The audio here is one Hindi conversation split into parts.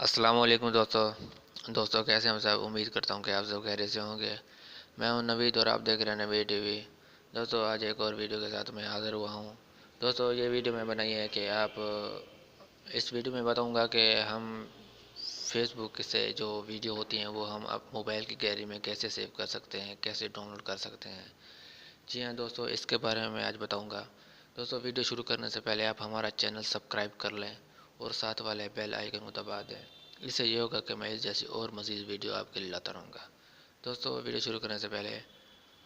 अस्सलाम वालेकुम दोस्तों कैसे हैं सब। उम्मीद करता हूँ कि आप सब खैरियत से होंगे। मैं हूं नवीद और आप देख रहे हैं नवीद टीवी। दोस्तों आज एक और वीडियो के साथ मैं हाज़िर हुआ हूं। दोस्तों ये वीडियो मैं बनाई है कि आप इस वीडियो में बताऊंगा कि हम फेसबुक से जो वीडियो होती हैं वो हम अब मोबाइल की गैलरी में कैसे सेव कर सकते हैं, कैसे डाउनलोड कर सकते हैं। जी हाँ दोस्तों, इसके बारे में मैं आज बताऊँगा। दोस्तों वीडियो शुरू करने से पहले आप हमारा चैनल सब्सक्राइब कर लें और साथ वाले बेल आइकन को दबा दें। इससे ये होगा कि मैं इस जैसी और मज़ीद वीडियो आपके लिए लाता रहूँगा। दोस्तों वीडियो शुरू करने से पहले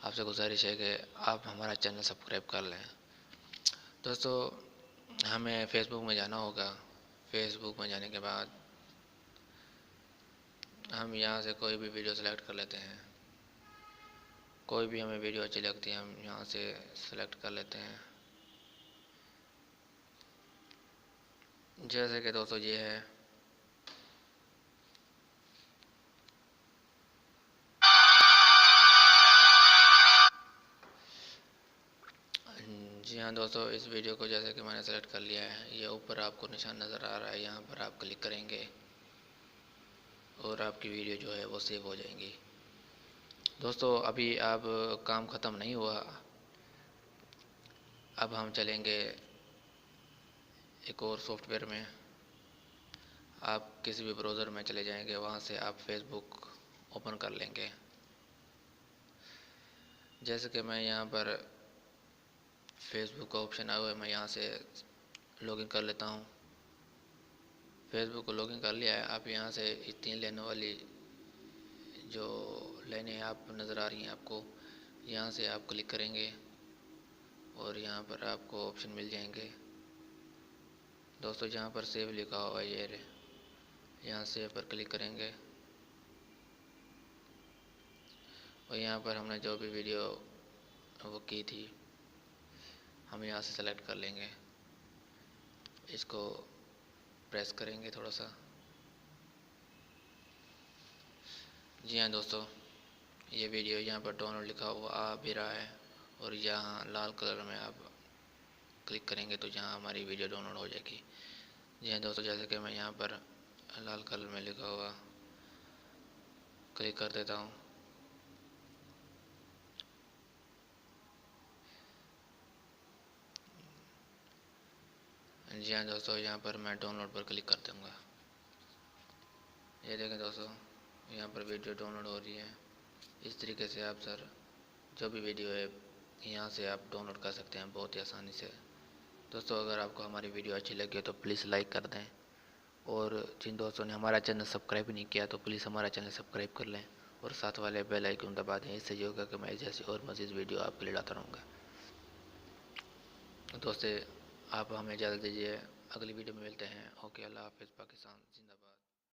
आपसे गुजारिश है कि आप हमारा चैनल सब्सक्राइब कर लें। दोस्तों हमें फेसबुक में जाना होगा। फेसबुक में जाने के बाद हम यहाँ से कोई भी वीडियो सेलेक्ट कर लेते हैं। कोई भी हमें वीडियो अच्छी लगती है हम यहाँ से सेलेक्ट कर लेते हैं। जैसे कि दोस्तों ये है। जी हाँ दोस्तों, इस वीडियो को जैसे कि मैंने सेलेक्ट कर लिया है, ये ऊपर आपको निशान नज़र आ रहा है, यहाँ पर आप क्लिक करेंगे और आपकी वीडियो जो है वो सेव हो जाएंगी। दोस्तों अभी अब काम ख़त्म नहीं हुआ। अब हम चलेंगे एक और सॉफ्टवेयर में। आप किसी भी ब्राउज़र में चले जाएंगे, वहाँ से आप फेसबुक ओपन कर लेंगे। जैसे कि मैं यहाँ पर फेसबुक का ऑप्शन आया हुआ है, मैं यहाँ से लॉगिन कर लेता हूँ। फेसबुक को लॉगिन कर लिया है। आप यहाँ से इस 3 लाइनों वाली जो लाइनें आप नज़र आ रही हैं आपको, यहाँ से आप क्लिक करेंगे और यहाँ पर आपको ऑप्शन मिल जाएंगे। दोस्तों जहाँ पर सेव लिखा हुआ है ये यहाँ सेव पर क्लिक करेंगे और यहाँ पर हमने जो भी वीडियो वो की थी हम यहाँ से सेलेक्ट कर लेंगे। इसको प्रेस करेंगे थोड़ा सा। जी हाँ दोस्तों, ये वीडियो यहाँ पर डाउनलोड लिखा हुआ आ भी रहा है और यहाँ लाल कलर में आप क्लिक करेंगे तो यहाँ हमारी वीडियो डाउनलोड हो जाएगी। जी हाँ दोस्तों, जैसे कि मैं यहाँ पर लाल कलर में लिखा हुआ क्लिक कर देता हूँ। जी हाँ दोस्तों, यहाँ पर मैं डाउनलोड पर क्लिक कर दूँगा। ये देखें दोस्तों, यहाँ पर वीडियो डाउनलोड हो रही है। इस तरीके से आप सर जो भी वीडियो है यहाँ से आप डाउनलोड कर सकते हैं बहुत ही आसानी से। दोस्तों अगर आपको हमारी वीडियो अच्छी लगी हो तो प्लीज़ लाइक कर दें और जिन दोस्तों ने हमारा चैनल सब्सक्राइब नहीं किया तो प्लीज़ हमारा चैनल सब्सक्राइब कर लें और साथ वाले बेल आइकन दबा दें। इससे ये होगा कि मैं जैसी और मज़ीद वीडियो आपके लिए लाता रहूँगा। दोस्तों आप हमें इजाज़त दीजिए, अगली वीडियो में मिलते हैं। ओके, अल्लाह हाफ़िज़। पाकिस्तान।